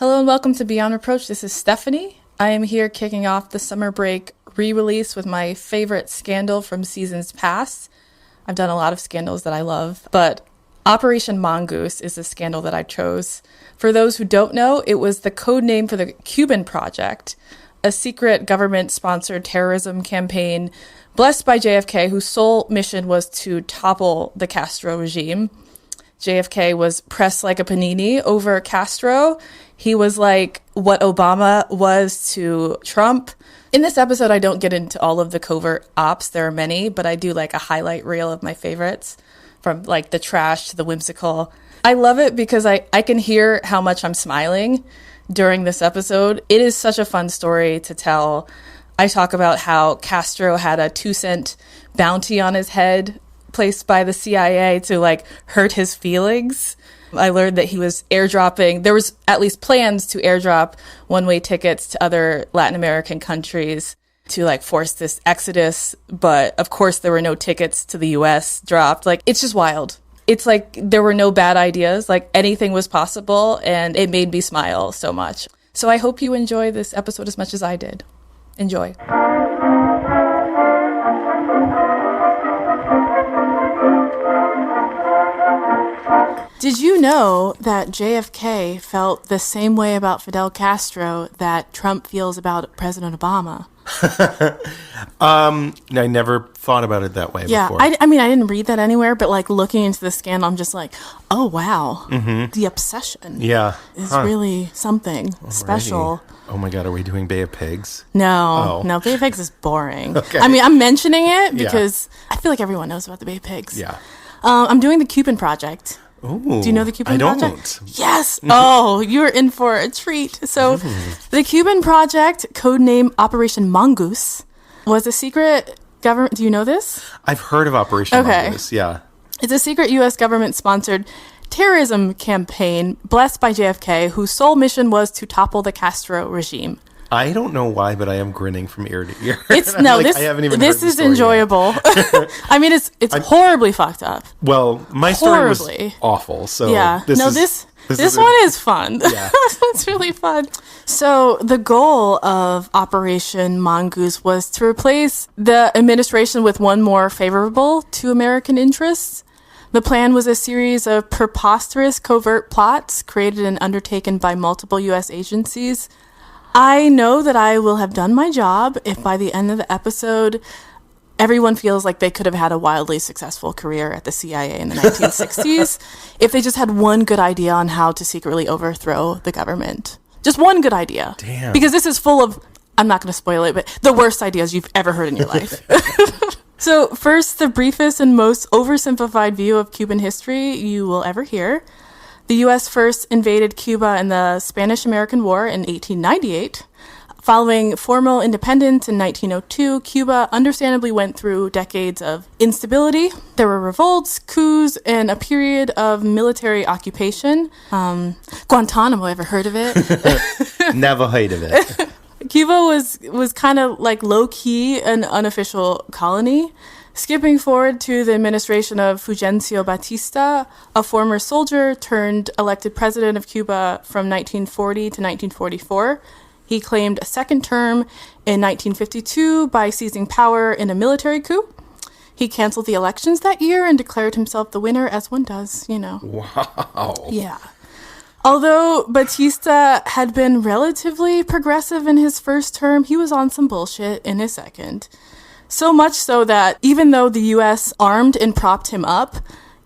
Hello and welcome to Beyond Reproach. This is Stephanie. I am here kicking off the summer break re-release with my favorite scandal from seasons past. I've done a lot of scandals that I love, but Operation Mongoose is the scandal that I chose. For those who don't know, it was the code name for the Cuban Project, a secret government-sponsored terrorism campaign blessed by JFK, whose sole mission was to topple the Castro regime. JFK was pressed like a panini over Castro. He was like what Obama was to Trump. In this episode, I don't get into all of the covert ops. There are many, but I do like a highlight reel of my favorites, from like the trash to the whimsical. I love it because I can hear how much I'm smiling during this episode. It is such a fun story to tell. I talk about how Castro had a 2-cent bounty on his head placed by the CIA to like hurt his feelings. I learned that he was airdropping. There was at least plans to airdrop one-way tickets to other Latin American countries to like force this exodus. But of course, there were no tickets to the US dropped. Like, it's just wild. It's like there were no bad ideas. Like, anything was possible, and it made me smile so much. So I hope you enjoy this episode as much as I did. Enjoy. Did you know that JFK felt the same way about Fidel Castro that Trump feels about President Obama? I never thought about it that way before. I mean, I didn't read that anywhere, but like looking into the scandal, I'm just like, oh, wow. Mm-hmm. The obsession is really something special. Oh my God, are we doing Bay of Pigs? No, Bay of Pigs is boring. Okay. I mean, I'm mentioning it because I feel like everyone knows about the Bay of Pigs. Yeah. I'm doing the Cuban Project. Ooh, do you know the Cuban Project? I don't. Yes. Oh, you're in for a treat. So the Cuban Project, codename Operation Mongoose, was a secret government. Do you know this? I've heard of Operation Mongoose, yeah. It's a secret U.S. government-sponsored terrorism campaign blessed by JFK, whose sole mission was to topple the Castro regime. I don't know why, but I am grinning from ear to ear. This is enjoyable. I mean, it's horribly fucked up. Well, my story was awful, so this one is fun. Yeah. It's really fun. So the goal of Operation Mongoose was to replace the administration with one more favorable to American interests. The plan was a series of preposterous covert plots created and undertaken by multiple U.S. agencies. I know that I will have done my job if by the end of the episode, everyone feels like they could have had a wildly successful career at the CIA in the 1960s if they just had one good idea on how to secretly overthrow the government. Just one good idea. Damn. Because this is full of, I'm not going to spoil it, but the worst ideas you've ever heard in your life. So first, the briefest and most oversimplified view of Cuban history you will ever hear. The U.S. first invaded Cuba in the Spanish-American War in 1898. Following formal independence in 1902, Cuba understandably went through decades of instability. There were revolts, coups, and a period of military occupation. Guantanamo, ever heard of it? Never heard of it. Cuba was kind of like low-key an unofficial colony. Skipping forward to the administration of Fulgencio Batista, a former soldier turned elected president of Cuba from 1940 to 1944. He claimed a second term in 1952 by seizing power in a military coup. He canceled the elections that year and declared himself the winner, as one does, you know. Wow. Yeah. Although Batista had been relatively progressive in his first term, he was on some bullshit in his second. So much so that even though the U.S. armed and propped him up,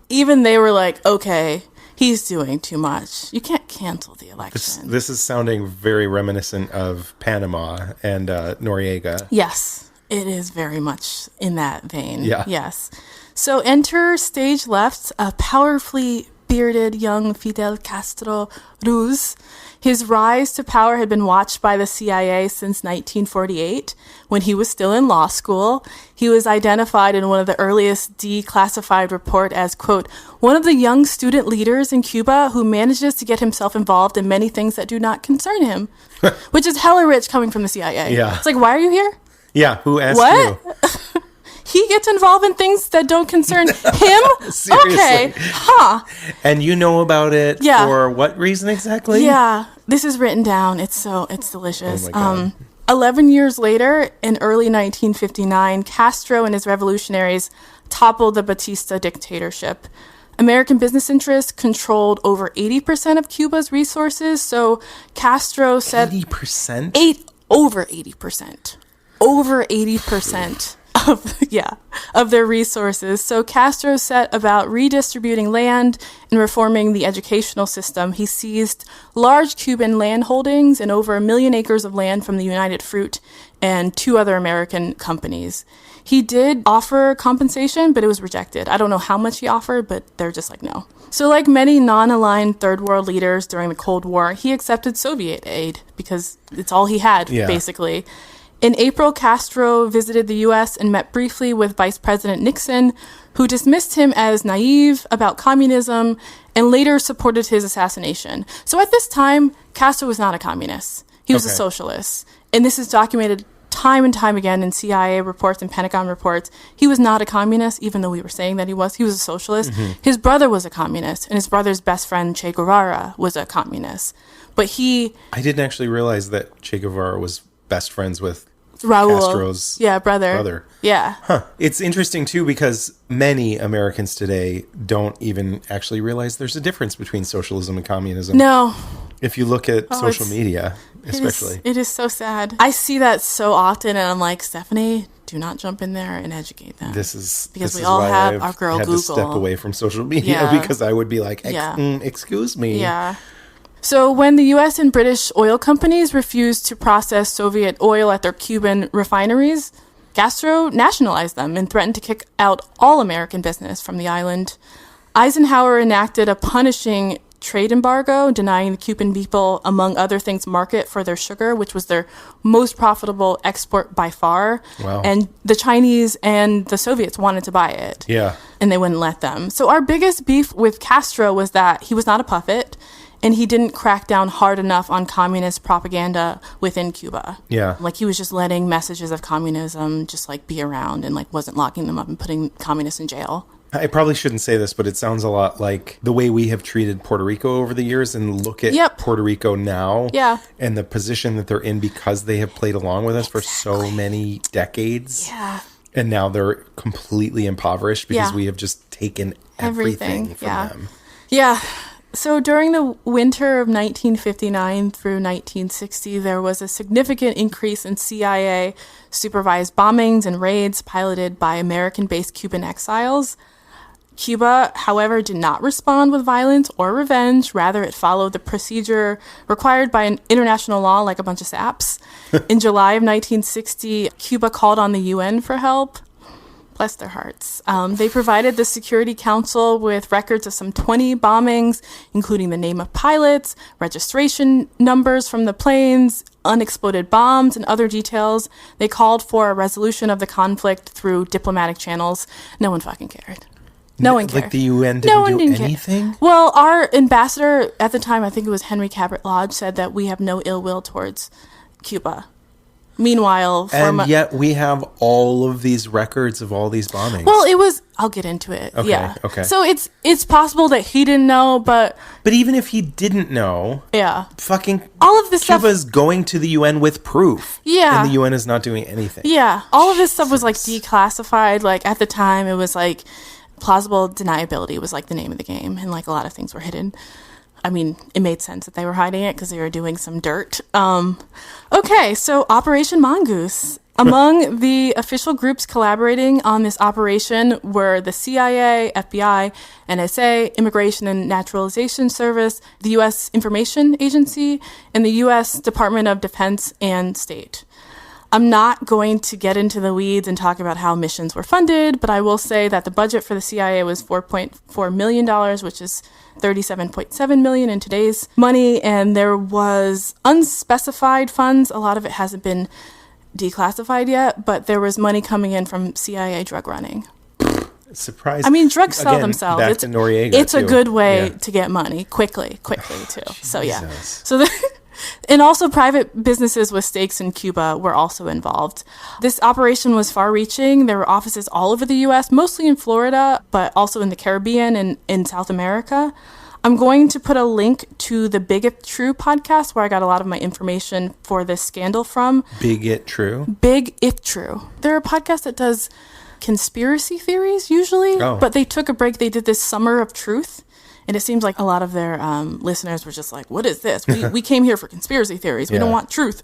even they were like, okay, he's doing too much. You can't cancel the election. This is sounding very reminiscent of Panama and Noriega. Yes, it is very much in that vein. Yeah. Yes. So enter stage left, a powerfully bearded young Fidel Castro Ruz. His rise to power had been watched by the CIA since 1948, when he was still in law school. He was identified in one of the earliest declassified report as, quote, one of the young student leaders in Cuba who manages to get himself involved in many things that do not concern him, which is hella rich coming from the CIA. Yeah. It's like, why are you here? Yeah, who asked you? What? He gets involved in things that don't concern him? Seriously. Okay. Huh. And you know about it for what reason exactly? Yeah. This is written down. It's delicious. Oh my God. 11 years later, in early 1959, Castro and his revolutionaries toppled the Batista dictatorship. American business interests controlled over 80% of Cuba's resources. So Castro said 80%? Over 80%. Over 80% of their resources. So Castro set about redistributing land and reforming the educational system. He seized large Cuban land holdings and over 1 million acres of land from the United Fruit and 2 other American companies. He did offer compensation, but it was rejected. I don't know how much he offered, but they're just like, no. So like many non-aligned third world leaders during the Cold War, he accepted Soviet aid because it's all he had, basically. In April, Castro visited the U.S. and met briefly with Vice President Nixon, who dismissed him as naive about communism and later supported his assassination. So at this time, Castro was not a communist. He was a socialist. And this is documented time and time again in CIA reports and Pentagon reports. He was not a communist, even though we were saying that he was. He was a socialist. Mm-hmm. His brother was a communist, and his brother's best friend, Che Guevara, was a communist. But I didn't actually realize that Che Guevara was best friends with Raul, Castro's brother. Yeah. Huh. It's interesting, too, because many Americans today don't even actually realize there's a difference between socialism and communism. No. If you look at social media, especially. It is so sad. I see that so often, and I'm like, Stephanie, do not jump in there and educate them. Because we all have our girl Google. To step away from social media because I would be like, excuse me. Yeah. So when the U.S. and British oil companies refused to process Soviet oil at their Cuban refineries, Castro nationalized them and threatened to kick out all American business from the island. Eisenhower enacted a punishing trade embargo, denying the Cuban people, among other things, market for their sugar, which was their most profitable export by far. Wow. And the Chinese and the Soviets wanted to buy it. Yeah. And they wouldn't let them. So our biggest beef with Castro was that he was not a puppet, and he didn't crack down hard enough on communist propaganda within Cuba. Yeah. Like, he was just letting messages of communism just, like, be around and, like, wasn't locking them up and putting communists in jail. I probably shouldn't say this, but it sounds a lot like the way we have treated Puerto Rico over the years, and look at Puerto Rico now and the position that they're in because they have played along with us for so many decades. Yeah. And now they're completely impoverished because we have just taken everything from them. Yeah. So during the winter of 1959 through 1960, there was a significant increase in CIA-supervised bombings and raids piloted by American-based Cuban exiles. Cuba, however, did not respond with violence or revenge. Rather, it followed the procedure required by an international law, like a bunch of saps. In July of 1960, Cuba called on the UN for help. Bless their hearts. They provided the Security Council with records of some 20 bombings, including the name of pilots, registration numbers from the planes, unexploded bombs, and other details. They called for a resolution of the conflict through diplomatic channels. No one fucking cared. No one cared. Like the UN didn't do anything? Care. Well, our ambassador at the time, I think it was Henry Cabot Lodge, said that we have no ill will towards Cuba. Meanwhile, yet we have all of these records of all these bombings. Well, I'll get into it. Okay, yeah. Okay. So it's possible that he didn't know, but even if he didn't know, fucking all of this Cuba's going to the UN with proof. Yeah. And the UN is not doing anything. Yeah. All of this stuff was like declassified. Like at the time, it was like plausible deniability was like the name of the game, and like a lot of things were hidden. I mean, it made sense that they were hiding it because they were doing some dirt. Okay, so Operation Mongoose. Among the official groups collaborating on this operation were the CIA, FBI, NSA, Immigration and Naturalization Service, the U.S. Information Agency, and the U.S. Department of Defense and State. I'm not going to get into the weeds and talk about how missions were funded, but I will say that the budget for the CIA was $4.4 million, which is $37.7 million in today's money, and there was unspecified funds. A lot of it hasn't been declassified yet, but there was money coming in from CIA drug running. Surprise! I mean, drugs sell themselves. Back to Noriega, it's a good way to get money quickly too. So yeah. So and also private businesses with stakes in Cuba were also involved. This operation was far-reaching. There were offices all over the U.S., mostly in Florida, but also in the Caribbean and in South America. I'm going to put a link to the Big If True podcast where I got a lot of my information for this scandal from. Big It True? Big If True. They're a podcast that does conspiracy theories usually, but they took a break. They did this Summer of Truth, and it seems like a lot of their listeners were just like, what is this? We came here for conspiracy theories. We don't want truth.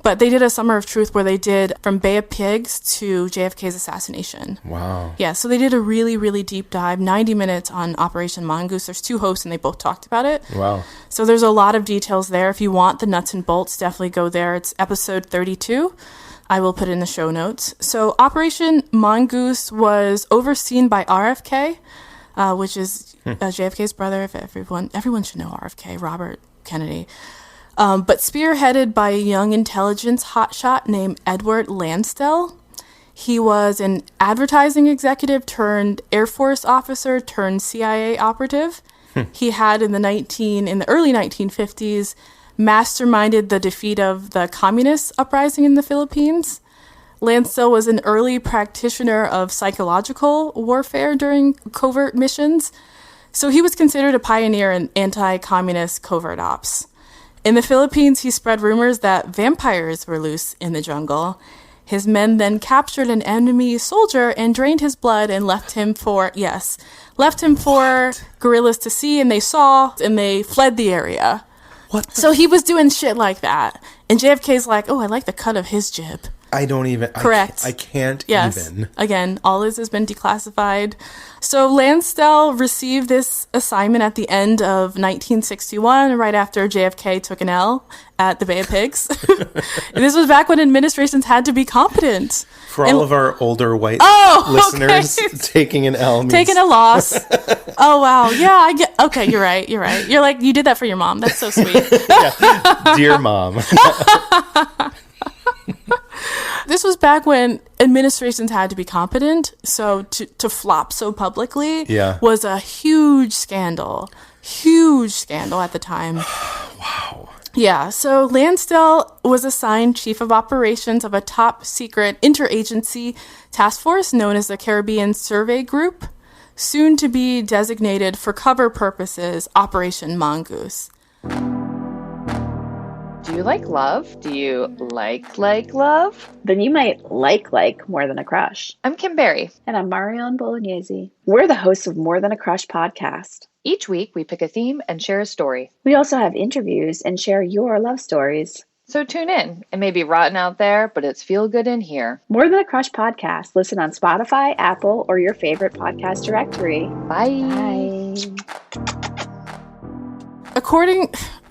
But they did a Summer of Truth where they did from Bay of Pigs to JFK's assassination. Wow. Yeah, so they did a really, really deep dive, 90 minutes on Operation Mongoose. There's 2 hosts, and they both talked about it. Wow. So there's a lot of details there. If you want the nuts and bolts, definitely go there. It's episode 32. I will put it in the show notes. So Operation Mongoose was overseen by RFK, which is JFK's brother. If everyone should know RFK, Robert Kennedy. But spearheaded by a young intelligence hotshot named Edward Lansdell. He was an advertising executive turned Air Force officer turned CIA operative. He had in the early 1950s masterminded the defeat of the communist uprising in the Philippines. Lansdell was an early practitioner of psychological warfare during covert missions. So he was considered a pioneer in anti-communist covert ops. In the Philippines, he spread rumors that vampires were loose in the jungle. His men then captured an enemy soldier and drained his blood and left him for guerrillas to see, and they fled the area. What? So he was doing shit like that. And JFK's like, oh, I like the cut of his jib. I don't even... Correct. I can't yes. even. Again, all this has been declassified. So Lansdell received this assignment at the end of 1961, right after JFK took an L at the Bay of Pigs. This was back when administrations had to be competent. For all of our older white listeners, taking an L means... Taking a loss. Oh, wow. Yeah, I get... Okay, you're right. You're like, you did that for your mom. That's so sweet. Yeah. Dear Mom. This was back when administrations had to be competent, so to flop so publicly was a huge scandal at the time. Wow. Yeah, so Lansdell was assigned chief of operations of a top secret interagency task force known as the Caribbean Survey Group, soon to be designated for cover purposes Operation Mongoose. Do you like love? Do you like love? Then you might like More Than a Crush. I'm Kim Berry. And I'm Marion Bolognese. We're the hosts of More Than a Crush podcast. Each week, we pick a theme and share a story. We also have interviews and share your love stories. So tune in. It may be rotten out there, but it's feel good in here. More Than a Crush podcast. Listen on Spotify, Apple, or your favorite podcast directory. Bye.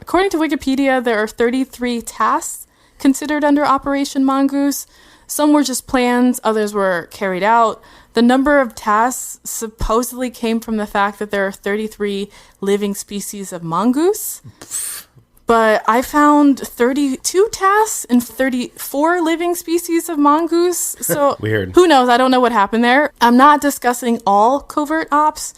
According to Wikipedia, there are 33 tasks considered under Operation Mongoose. Some were just plans, others were carried out. The number of tasks supposedly came from the fact that there are 33 living species of mongoose. But I found 32 tasks and 34 living species of mongoose. So weird. Who knows? I don't know what happened there. I'm not discussing all covert ops,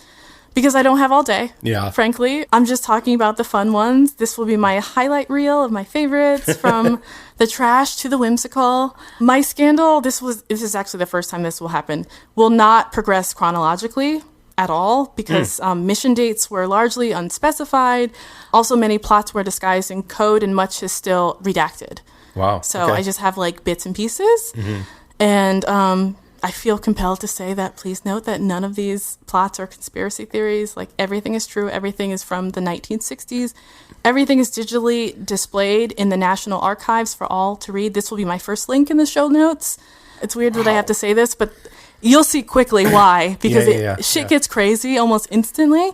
because I don't have all day, frankly. I'm just talking about the fun ones. This will be my highlight reel of my favorites, from the trash to the whimsical. My scandal, this is actually the first time this will happen, will not progress chronologically at all, because mission dates were largely unspecified. Also, many plots were disguised in code, and much is still redacted. Wow. So I just have bits and pieces. Mm-hmm. And I feel compelled to say that please note that none of these plots are conspiracy theories. Everything is true. Everything is from the 1960s. Everything is digitally displayed in the National Archives for all to read. This will be my first link in the show notes. It's weird that I have to say this, but you'll see quickly why, because shit gets crazy almost instantly.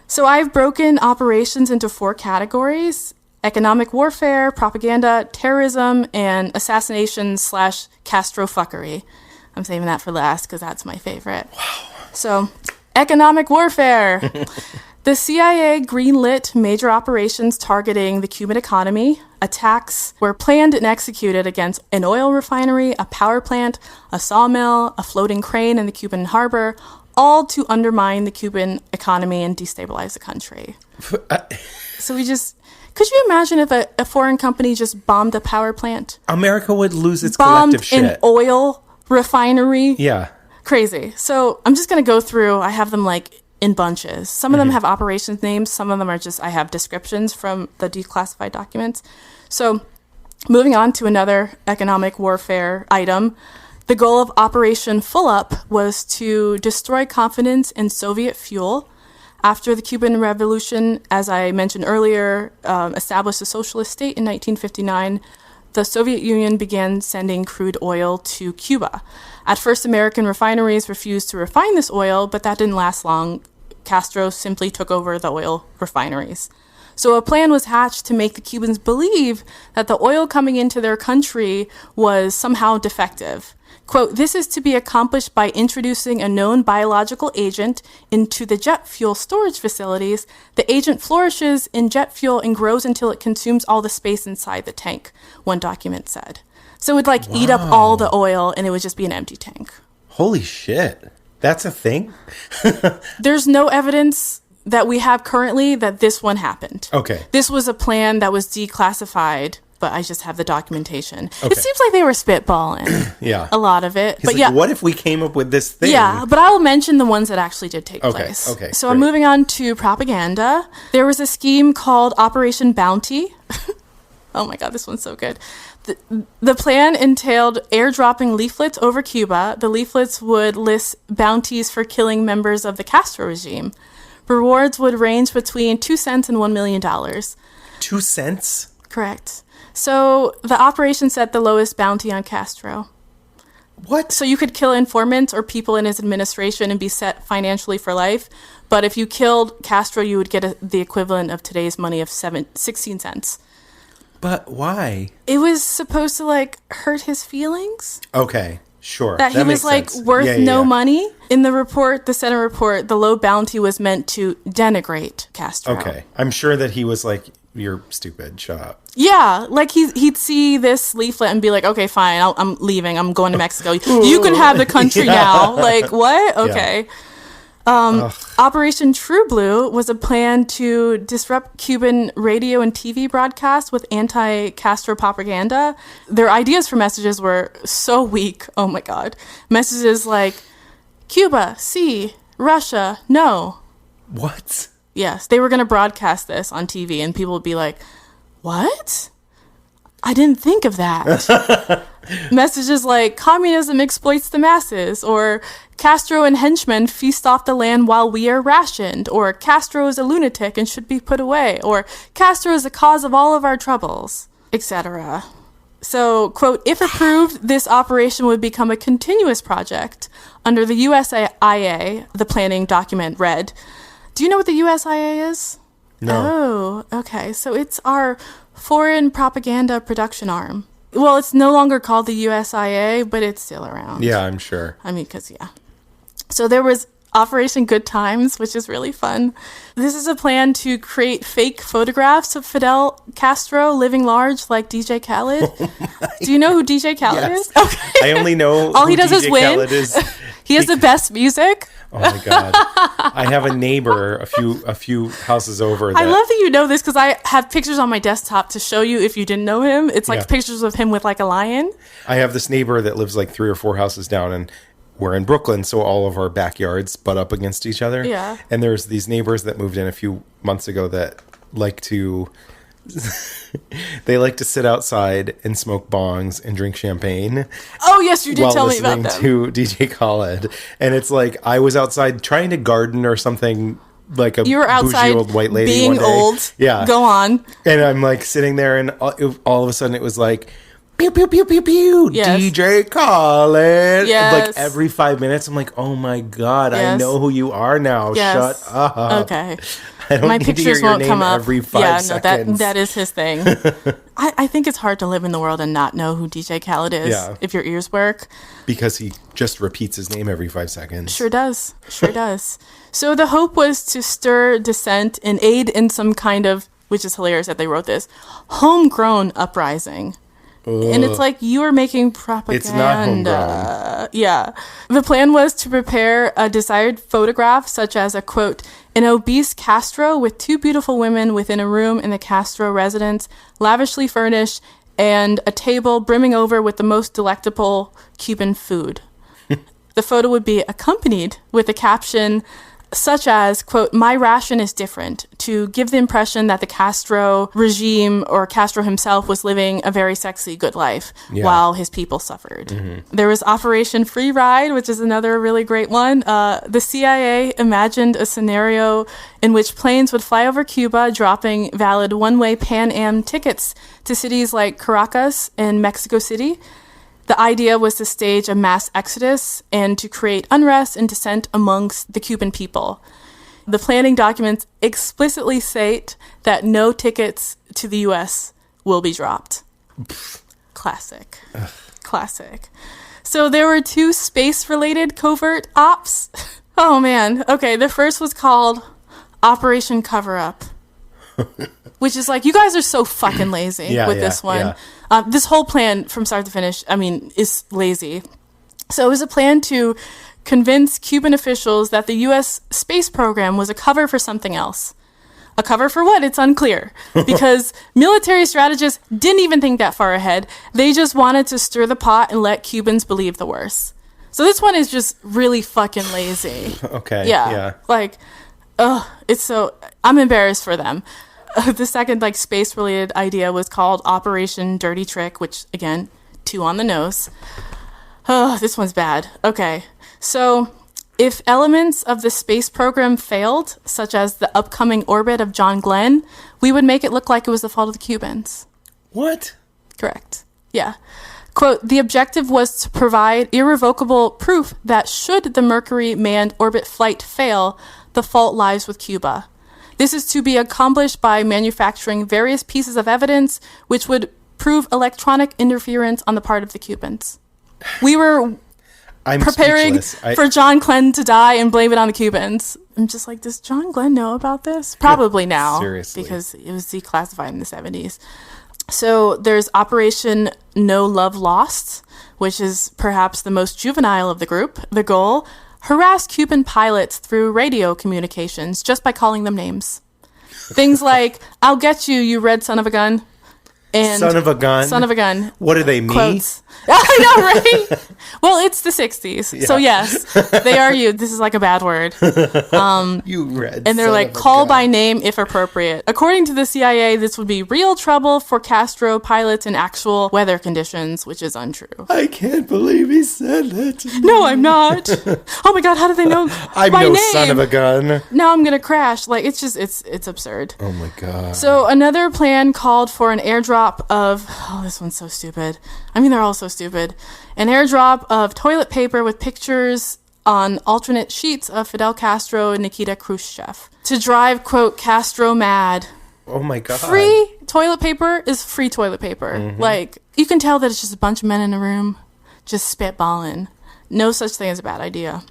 So I've broken operations into 4 categories: economic warfare, propaganda, terrorism, and assassination/Castro fuckery. I'm saving that for last because that's my favorite. Wow. So, economic warfare. The CIA greenlit major operations targeting the Cuban economy. Attacks were planned and executed against an oil refinery, a power plant, a sawmill, a floating crane in the Cuban harbor, all to undermine the Cuban economy and destabilize the country. So could you imagine if a foreign company just bombed a power plant? America would lose its bombed collective shit. An oil refinery. Yeah. Crazy. So I'm just going to go through. I have them in bunches. Some of them have operations names. Some of them are just, I have descriptions from the declassified documents. So moving on to another economic warfare item, the goal of Operation Full Up was to destroy confidence in Soviet fuel. After the Cuban Revolution, as I mentioned earlier, established a socialist state in 1959, the Soviet Union began sending crude oil to Cuba. At first, American refineries refused to refine this oil, but that didn't last long. Castro simply took over the oil refineries. So a plan was hatched to make the Cubans believe that the oil coming into their country was somehow defective. Quote, this is to be accomplished by introducing a known biological agent into the jet fuel storage facilities. The agent flourishes in jet fuel and grows until it consumes all the space inside the tank, one document said. So it would like eat up all the oil and it would just be an empty tank. Holy shit. That's a thing? There's no evidence that we have currently that this one happened. Okay. This was a plan that was declassified, but I just have the documentation. Okay. It seems like they were spitballing. Yeah. A lot of it. But like, yeah. What if we came up with this thing? Yeah, but I will mention the ones that actually did take place. Okay. So I'm moving on to propaganda. There was a scheme called Operation Bounty. Oh my God, this one's so good. The plan entailed airdropping leaflets over Cuba. The leaflets would list bounties for killing members of the Castro regime. Rewards would range between 2 cents and $1 million. 2 cents? Correct. So the operation set the lowest bounty on Castro. What? So you could kill informants or people in his administration and be set financially for life. But if you killed Castro, you would get the equivalent of today's money of 16 cents. But why? It was supposed to like hurt his feelings. Okay. Sure. That he was like sense. worth no money. In the report, the Senate report, the low bounty was meant to denigrate Castro. Okay. I'm sure that he was like, you're stupid. Shut up. Yeah. Like he'd see this leaflet and be like, okay, fine. I'm leaving. I'm going to Mexico. You can have the country now. Like what? Okay. Yeah. Operation True Blue was a plan to disrupt Cuban radio and TV broadcasts with anti-Castro propaganda. Their ideas for messages were so weak. Oh my God. Messages like, Cuba, see, Russia, no. What? Yes, they were going to broadcast this on TV and people would be like, what? I didn't think of that. Messages like, communism exploits the masses, or Castro and henchmen feast off the land while we are rationed, or Castro is a lunatic and should be put away, or Castro is the cause of all of our troubles, etc. So, quote, if approved, this operation would become a continuous project. Under the USIA, the planning document read, do you know what the USIA is? No. Oh, okay. So it's our foreign propaganda production arm. Well, it's no longer called the USIA, but it's still around. Yeah, I'm sure. I mean, because, yeah. So there was Operation Good Times, which is really fun. This is a plan to create fake photographs of Fidel Castro living large like DJ Khaled. Do you know who DJ Khaled is? Okay. I only know all he does DJ is win. Khaled is. He has the best music. Oh my God. I have a neighbor a few houses over. I love that you know this because I have pictures on my desktop to show you if you didn't know him. It's like pictures of him with like a lion. I have this neighbor that lives like 3 or 4 houses down, and we're in Brooklyn, so all of our backyards butt up against each other. Yeah. And there's these neighbors that moved in a few months ago that like to they like to sit outside and smoke bongs and drink champagne. Oh yes, you did tell me about that. To DJ Khaled, and it's like I was outside trying to garden or something. Like a you were outside bougie old white lady being one day. Old. Yeah, go on. And I'm like sitting there, and all of a sudden it was like, pew pew pew pew pew, yes. DJ Khaled. Yes. Like every 5 minutes, I'm like, oh my God, I know who you are now. Yes. Shut up. Okay. I don't My need pictures to hear your won't name come up. every 5 seconds. That is his thing. I think it's hard to live in the world and not know who DJ Khaled is if your ears work. Because he just repeats his name every 5 seconds. Sure does. Sure does. So the hope was to stir dissent and aid in some kind of, which is hilarious that they wrote this, homegrown uprising. Ugh. And it's like you are making propaganda. It's not homegrown. Yeah. The plan was to prepare a desired photograph, such as a, quote, an obese Castro with 2 beautiful women within a room in the Castro residence, lavishly furnished, and a table brimming over with the most delectable Cuban food. The photo would be accompanied with a caption, such as, quote, "My ration is different," to give the impression that the Castro regime or Castro himself was living a very sexy, good life while his people suffered. There was Operation Free Ride, which is another really great one. The CIA imagined a scenario in which planes would fly over Cuba, dropping valid one-way Pan Am tickets to cities like Caracas and Mexico City. The idea was to stage a mass exodus and to create unrest and dissent amongst the Cuban people. The planning documents explicitly state that no tickets to the U.S. will be dropped. Classic. Classic. So there were 2 space-related covert ops. Oh, man. Okay, the first was called Operation Cover-Up. Which is like, you guys are so fucking lazy with this one. Yeah. This whole plan from start to finish, I mean, is lazy. So it was a plan to convince Cuban officials that the U.S. space program was a cover for something else. A cover for what? It's unclear. Because military strategists didn't even think that far ahead. They just wanted to stir the pot and let Cubans believe the worst. So this one is just really fucking lazy. Okay. Yeah. Like, it's so... I'm embarrassed for them. The second, like, space-related idea was called Operation Dirty Trick, which, again, 2 on the nose. Oh, this one's bad. Okay. So, if elements of the space program failed, such as the upcoming orbit of John Glenn, we would make it look like it was the fault of the Cubans. What? Correct. Yeah. Quote, "The objective was to provide irrevocable proof that should the Mercury manned orbit flight fail, the fault lies with Cuba. This is to be accomplished by manufacturing various pieces of evidence which would prove electronic interference on the part of the Cubans." We were preparing for John Glenn to die and blame it on the Cubans. I'm just like, does John Glenn know about this? Probably now. Seriously. Because it was declassified in the 70s. So there's Operation No Love Lost, which is perhaps the most juvenile of the group. The goal, harass Cuban pilots through radio communications just by calling them names. Things like, "I'll get you, you red son of a gun." And son of a gun? Son of a gun. What are they, me? Quotes. I know, right? Well, it's the 60s. Yeah. So, yes, they are you. This is like a bad word. You read. And they're like, call by name if appropriate. According to the CIA, this would be real trouble for Castro pilots in actual weather conditions, which is untrue. I can't believe he said that to me. No, I'm not. Oh my God, how did they know I'm my no name? Son of a gun. Now I'm going to crash. Like, it's just, it's absurd. Oh my God. So another plan called for an airdrop of, this one's so stupid. I mean, they're all so stupid. An airdrop of toilet paper with pictures on alternate sheets of Fidel Castro and Nikita Khrushchev to drive, quote, Castro mad. Oh my God. Free toilet paper is free toilet paper. Mm-hmm. Like, you can tell that it's just a bunch of men in a room just spitballing. No such thing as a bad idea.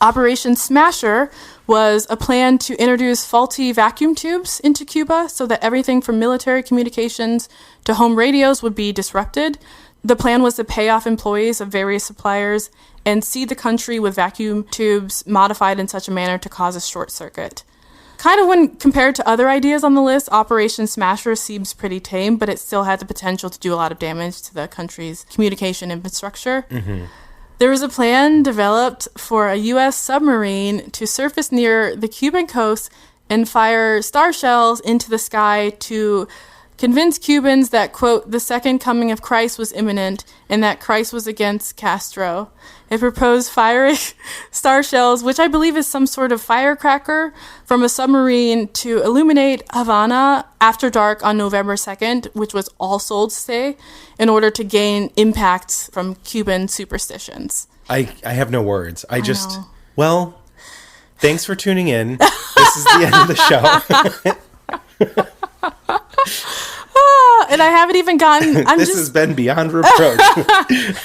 Operation Smasher was a plan to introduce faulty vacuum tubes into Cuba so that everything from military communications to home radios would be disrupted. The plan was to pay off employees of various suppliers and seed the country with vacuum tubes modified in such a manner to cause a short circuit. Kind of when compared to other ideas on the list, Operation Smasher seems pretty tame, but it still had the potential to do a lot of damage to the country's communication infrastructure. Mm-hmm. There was a plan developed for a U.S. submarine to surface near the Cuban coast and fire star shells into the sky to convince Cubans that, quote, the second coming of Christ was imminent and that Christ was against Castro. It proposed firing star shells, which I believe is some sort of firecracker, from a submarine to illuminate Havana after dark on November 2nd, which was All Souls Day, in order to gain impact from Cuban superstitions. I have no words. Well, thanks for tuning in. This is the end of the show. And I haven't even gotten... This has been Beyond Reproach.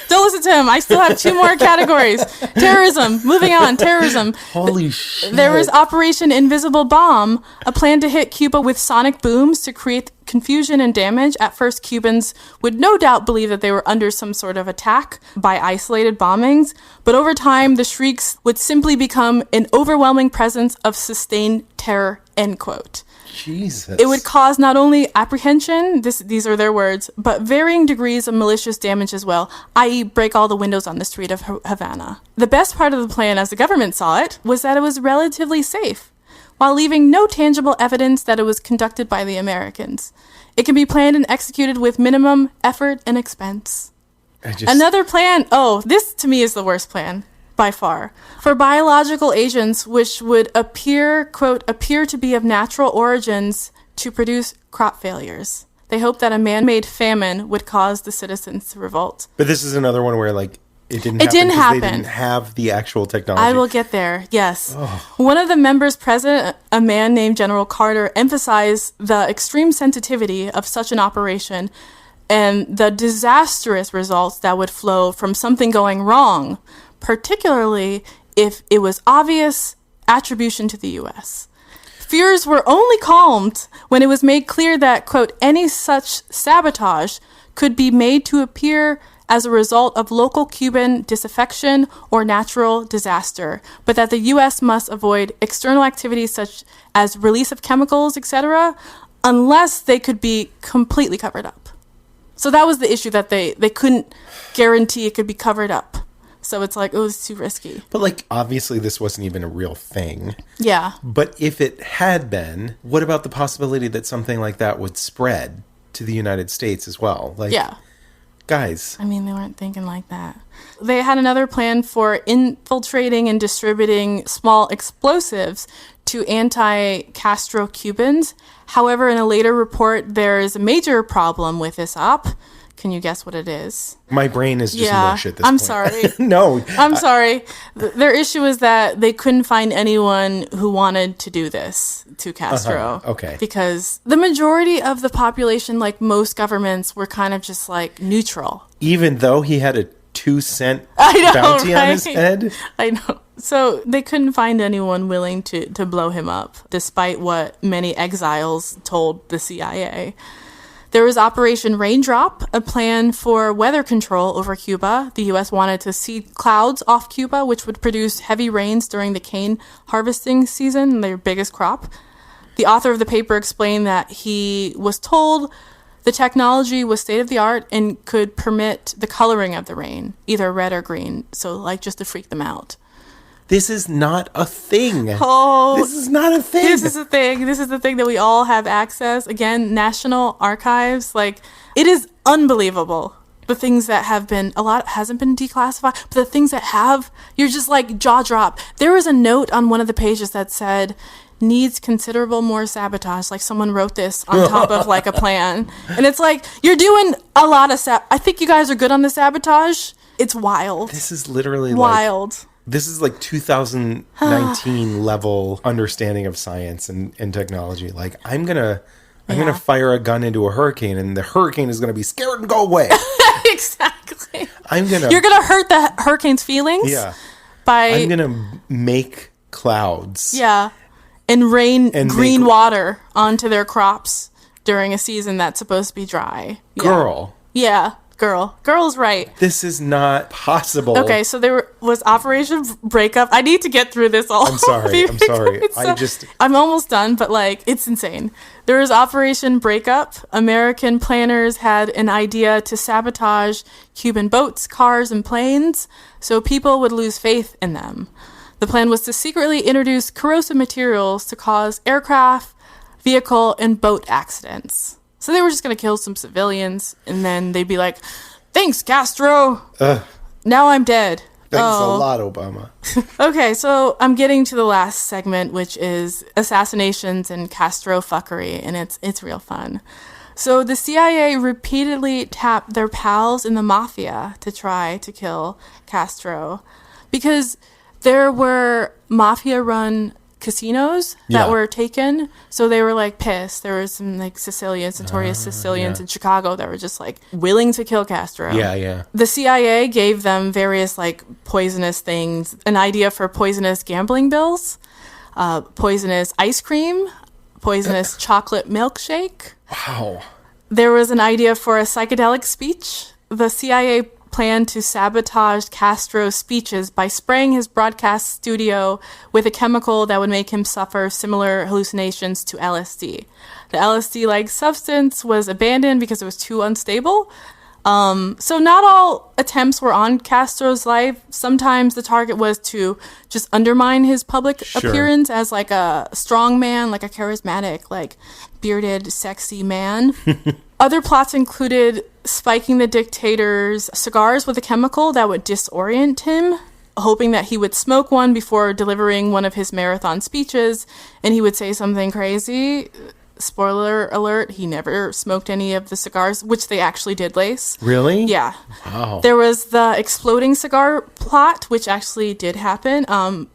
Don't listen to him. I still have 2 more categories. Terrorism. Moving on. Terrorism. Holy shit. There was Operation Invisible Bomb, a plan to hit Cuba with sonic booms to create confusion and damage. At first, Cubans would no doubt believe that they were under some sort of attack by isolated bombings, but over time, the shrieks would simply become an overwhelming presence of sustained terror, end quote. Jesus. It would cause not only apprehension, these are their words, but varying degrees of malicious damage as well, i.e. break all the windows on the street of Havana. The best part of the plan, as the government saw it, was that it was relatively safe, while leaving no tangible evidence that it was conducted by the Americans. It can be planned and executed with minimum effort and expense. Another plan, this to me is the worst plan. By far, for biological agents which would appear to be of natural origins to produce crop failures. They hoped that a man-made famine would cause the citizens to revolt. But this is another one where, like, it didn't happen. They didn't have the actual technology. I will get there, yes. One of the members present, a man named General Carter, emphasized the extreme sensitivity of such an operation and the disastrous results that would flow from something going wrong, particularly if it was obvious attribution to the U.S. Fears were only calmed when it was made clear that, quote, any such sabotage could be made to appear as a result of local Cuban disaffection or natural disaster, but that the U.S. must avoid external activities such as release of chemicals, etc., unless they could be completely covered up. So that was the issue, that they couldn't guarantee it could be covered up. So it's like, it's too risky. But, like, obviously this wasn't even a real thing. Yeah. But if it had been, what about the possibility that something like that would spread to the United States as well? Like, yeah. Guys. I mean, they weren't thinking like that. They had another plan for infiltrating and distributing small explosives to anti-Castro Cubans. However, in a later report, there is a major problem with this op. Can you guess what it is? My brain is just mush at this I'm point. Sorry. No. I'm sorry. Their issue is that they couldn't find anyone who wanted to do this to Castro. Okay. Because the majority of the population, like most governments, were kind of just like neutral. Even though he had a 2-cent bounty on his head? I know. So they couldn't find anyone willing to blow him up, despite what many exiles told the CIA. There was Operation Raindrop, a plan for weather control over Cuba. The U.S. wanted to seed clouds off Cuba, which would produce heavy rains during the cane harvesting season, their biggest crop. The author of the paper explained that he was told the technology was state-of-the-art and could permit the coloring of the rain, either red or green, so like just to freak them out. This is not a thing. Oh, this is not a thing. This is a thing. This is the thing that we all have access. Again, National Archives. Like, it is unbelievable. The things that have been, a lot hasn't been declassified, but the things that have, you're just like jaw drop. There was a note on one of the pages that said, needs considerable more sabotage. Like someone wrote this on top of like a plan. And it's like, you're doing a lot of I think you guys are good on the sabotage. It's wild. This is literally wild. This is like 2019 level understanding of science and technology. Like, I'm gonna fire a gun into a hurricane, and the hurricane is gonna be scared and go away. Exactly. You're gonna hurt the hurricane's feelings. Yeah. I'm gonna make clouds. Yeah. And rain green water onto their crops during a season that's supposed to be dry. Girl. Yeah. Girl's right. This is not possible. Okay, so there was Operation Breakup. I need to get through this all. I'm sorry. I'm almost done, but like, it's insane. There was Operation Breakup. American planners had an idea to sabotage Cuban boats, cars, and planes so people would lose faith in them. The plan was to secretly introduce corrosive materials to cause aircraft, vehicle, and boat accidents. So they were just going to kill some civilians, and then they'd be like, thanks, Castro. Now I'm dead. Thanks a lot, Obama. Okay, so I'm getting to the last segment, which is assassinations and Castro fuckery, and it's real fun. So the CIA repeatedly tapped their pals in the mafia to try to kill Castro, because there were mafia-run casinos that were taken, so they were like pissed. There were some like notorious Sicilians in Chicago that were just like willing to kill Castro. Yeah. The CIA gave them various like poisonous things, an idea for poisonous gambling bills, poisonous ice cream, poisonous chocolate milkshake. Wow. There was an idea for a psychedelic speech. The CIA planned to sabotage Castro's speeches by spraying his broadcast studio with a chemical that would make him suffer similar hallucinations to LSD. The LSD-like substance was abandoned because it was too unstable. So not all attempts were on Castro's life. Sometimes the target was to just undermine his public appearance as like a strong man, like a charismatic, like bearded, sexy man. Other plots included spiking the dictator's cigars with a chemical that would disorient him, hoping that he would smoke one before delivering one of his marathon speeches, and he would say something crazy. Spoiler alert, he never smoked any of the cigars, which they actually did lace. Really? Yeah. Wow. There was the exploding cigar plot, which actually did happen.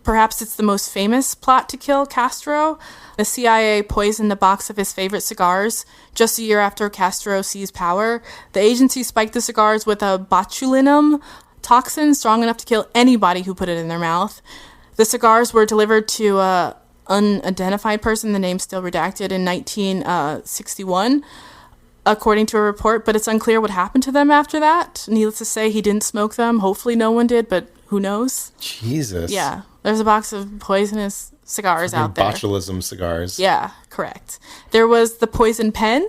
Perhaps it's the most famous plot to kill Castro. The CIA poisoned the box of his favorite cigars just a year after Castro seized power. The agency spiked the cigars with a botulinum toxin strong enough to kill anybody who put it in their mouth. The cigars were delivered to a unidentified person, the name still redacted, in 1961, according to a report, but it's unclear what happened to them after that. Needless to say, he didn't smoke them. Hopefully no one did, but who knows? Jesus. Yeah. There's a box of poisonous cigars out there. Botulism cigars. Yeah, correct. There was the poison pen,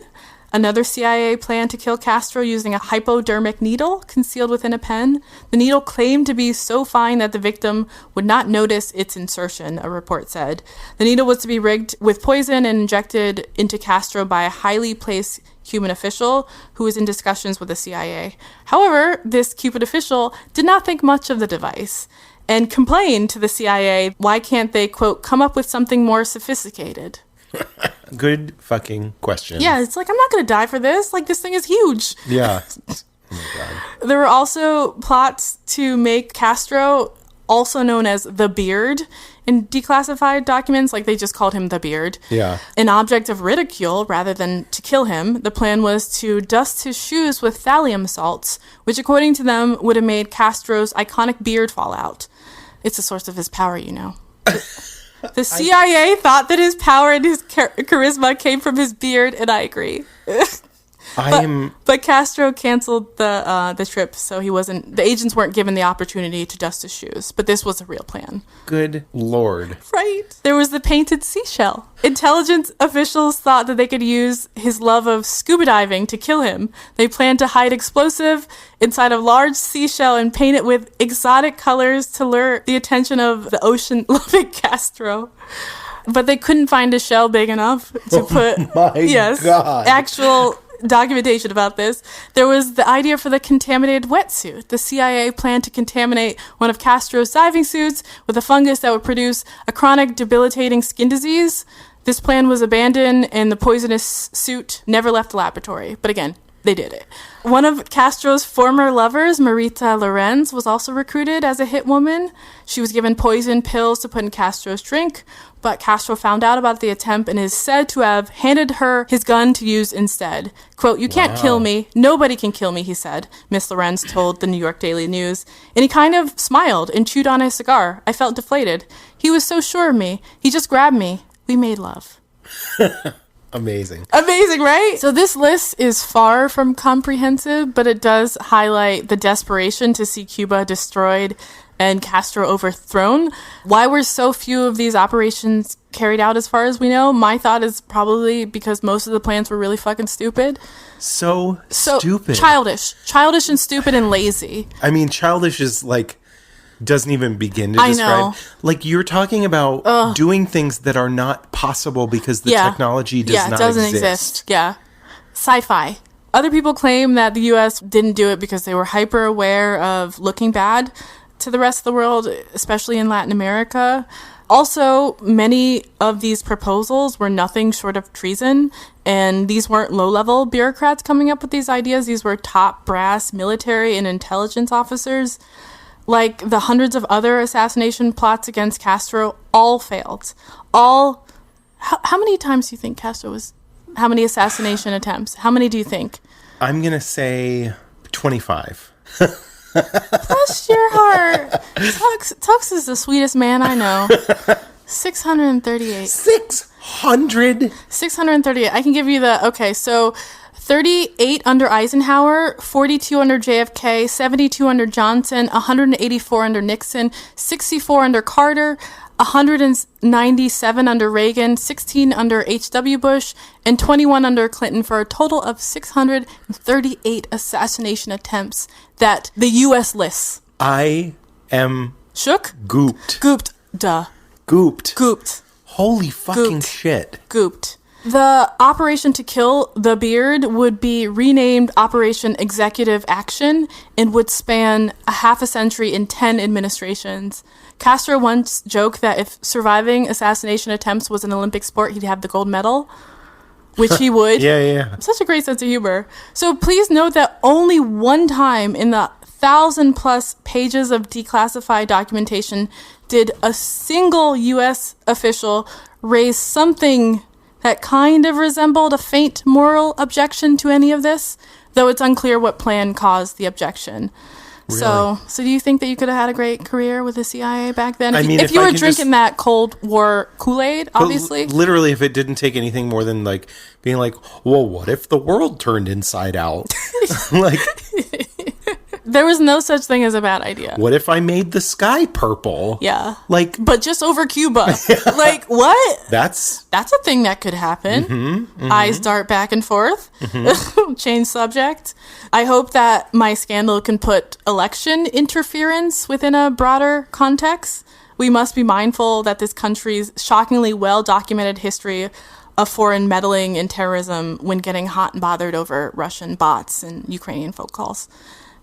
another CIA plan to kill Castro using a hypodermic needle concealed within a pen. The needle claimed to be so fine that the victim would not notice its insertion, a report said. The needle was to be rigged with poison and injected into Castro by a highly placed Cuban official who was in discussions with the CIA. However, this Cuban official did not think much of the device and complained to the CIA, why can't they, quote, come up with something more sophisticated? Good fucking question. Yeah, it's like, I'm not going to die for this. Like, this thing is huge. Yeah. Oh my God. There were also plots to make Castro, also known as the Beard, in declassified documents, like they just called him the Beard, an object of ridicule rather than to kill him. The plan was to dust his shoes with thallium salts, which according to them would have made Castro's iconic beard fall out. It's a source of his power, you know. The CIA thought that his power and his charisma came from his beard, and I agree. But Castro canceled the trip, so the agents weren't given the opportunity to dust his shoes. But this was a real plan. Good Lord. Right. There was the painted seashell. Intelligence officials thought that they could use his love of scuba diving to kill him. They planned to hide explosive inside a large seashell and paint it with exotic colors to lure the attention of the ocean-loving Castro. But they couldn't find a shell big enough to put God. actual documentation about this. There was the idea for the contaminated wetsuit. The CIA planned to contaminate one of Castro's diving suits with a fungus that would produce a chronic debilitating skin disease. This plan was abandoned and the poisonous suit never left the laboratory. But again, they did it. One of Castro's former lovers, Marita Lorenz, was also recruited as a hit woman. She was given poison pills to put in Castro's drink, but Castro found out about the attempt and is said to have handed her his gun to use instead. Quote, "You can't kill me. Nobody can kill me," he said, Miss Lorenz told the New York Daily News. And he kind of smiled and chewed on his cigar. I felt deflated. He was so sure of me. He just grabbed me. We made love. Amazing. Amazing, right? So this list is far from comprehensive, but it does highlight the desperation to see Cuba destroyed and Castro overthrown. Why were so few of these operations carried out as far as we know? My thought is probably because most of the plans were really fucking stupid. So stupid. Childish and stupid and lazy. I mean, childish is like, doesn't even begin to describe. I know. Like, you're talking about doing things that are not possible because the technology doesn't exist. Yeah. Sci-fi. Other people claim that the U.S. didn't do it because they were hyper aware of looking bad to the rest of the world, especially in Latin America. Also, many of these proposals were nothing short of treason, and these weren't low-level bureaucrats coming up with these ideas. These were top brass military and intelligence officers. Like the hundreds of other assassination plots against Castro, all failed. How many times do you think Castro was? How many assassination attempts? How many do you think? I'm going to say 25. Bless your heart. Tux is the sweetest man I know. 638. 638. I can give you so 38 under Eisenhower, 42 under JFK, 72 under Johnson, 184 under Nixon, 64 under Carter, 197 under Reagan, 16 under H.W. Bush, and 21 under Clinton, for a total of 638 assassination attempts that the U.S. lists. I am... Shook? Gooped. Gooped. Duh. Gooped. Gooped. Holy fucking shit. Gooped. The operation to kill the beard would be renamed Operation Executive Action and would span a half a century in 10 administrations. Castro once joked that if surviving assassination attempts was an Olympic sport, he'd have the gold medal, which he would. Yeah. Such a great sense of humor. So please note that only one time in the 1,000+ pages of declassified documentation did a single U.S. official raise something that kind of resembled a faint moral objection to any of this, though it's unclear what plan caused the objection. Really? So do you think that you could have had a great career with the CIA back then? If you were drinking that Cold War Kool-Aid, obviously. Literally, if it didn't take anything more than like being like, well, what if the world turned inside out? Like, there was no such thing as a bad idea. What if I made the sky purple? Yeah. But just over Cuba. Like, what? That's a thing that could happen. Eyes dart back and forth. Change subject. I hope that my scandal can put election interference within a broader context. We must be mindful that this country's shockingly well-documented history of foreign meddling in terrorism when getting hot and bothered over Russian bots and Ukrainian folk calls.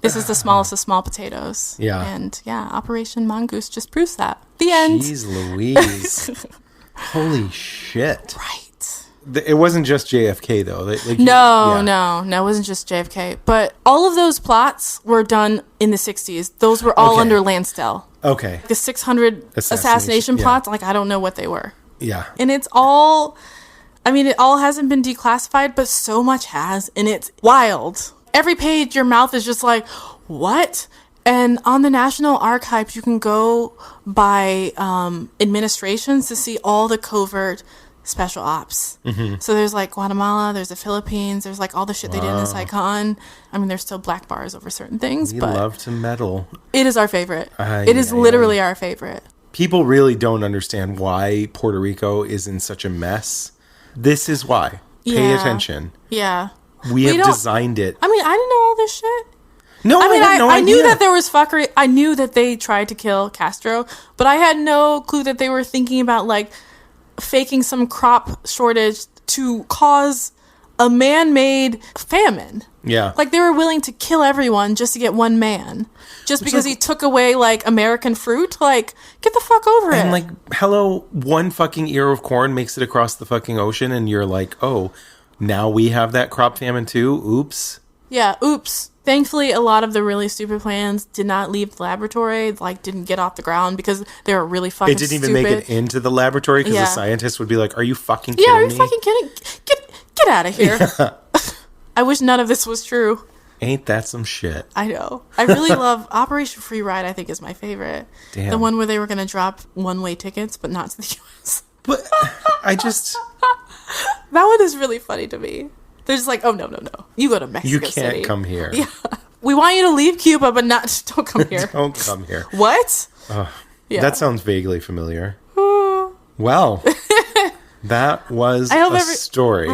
This is the smallest of small potatoes. Yeah. And Operation Mongoose just proves that. The end. Jeez Louise. Holy shit. Right. It wasn't just JFK, though. No, it wasn't just JFK. But all of those plots were done in the 60s. Those were all under Lansdale. Okay. The 600 assassination plots, I don't know what they were. Yeah. And it's all... it all hasn't been declassified, but so much has, and it's wild. Every page, your mouth is just like, what? And on the National Archives, you can go by administrations to see all the covert special ops. So there's like Guatemala, there's the Philippines, there's like all the shit they did in Saigon. There's still black bars over certain things. We but love to meddle. It is our favorite. It is literally our favorite. People really don't understand why Puerto Rico is in such a mess. This is why. Pay attention. Yeah. We have designed it. I didn't know all this shit. No, I had no idea. I knew that there was fuckery. I knew that they tried to kill Castro, but I had no clue that they were thinking about like faking some crop shortage to cause a man-made famine. Yeah. Like they were willing to kill everyone just to get one man. Just because he took away like American fruit. Like, get the fuck over it. And like, hello, one fucking ear of corn makes it across the fucking ocean and you're like, oh, now we have that crop famine too? Oops. Yeah, oops. Thankfully, a lot of the really stupid plans did not leave the laboratory, like didn't get off the ground because they were really fucking stupid. It didn't even make it into the laboratory because the scientists would be like, are you fucking kidding me? Yeah, are you fucking kidding? Get out of here. Yeah. I wish none of this was true. Ain't that some shit? I know. I really love Operation Free Ride, I think is my favorite. Damn. The one where they were going to drop one-way tickets, but not to the U.S. But I just... That one is really funny to me. They're just like, oh, no. You go to Mexico City. You can't come here. Yeah. We want you to leave Cuba, but don't come here. Don't come here. What? Yeah. That sounds vaguely familiar. Well, that was a story.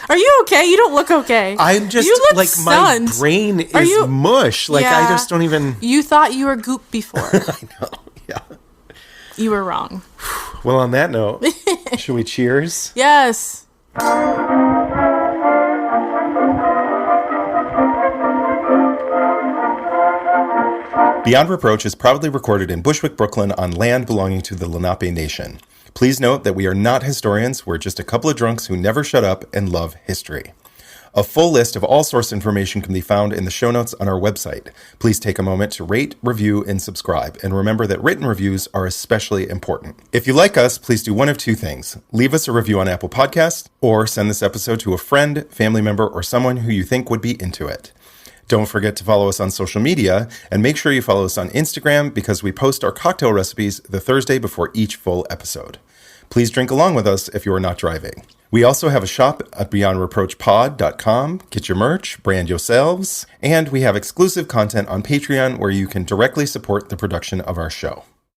Are you okay? You don't look okay. I'm just, like, stunned. My brain is mush. Like, I just don't even... You thought you were goop before. I know, yeah. You were wrong. Well, on that note, should we cheers? Yes. Beyond Reproach is proudly recorded in Bushwick, Brooklyn, on land belonging to the Lenape Nation. Please note that we are not historians, we're just a couple of drunks who never shut up and love history. A full list of all source information can be found in the show notes on our website. Please take a moment to rate, review, and subscribe. And remember that written reviews are especially important. If you like us, please do one of two things. Leave us a review on Apple Podcasts, or send this episode to a friend, family member, or someone who you think would be into it. Don't forget to follow us on social media, and make sure you follow us on Instagram because we post our cocktail recipes the Thursday before each full episode. Please drink along with us if you are not driving. We also have a shop at beyondreproachpod.com. Get your merch, brand yourselves, and we have exclusive content on Patreon where you can directly support the production of our show.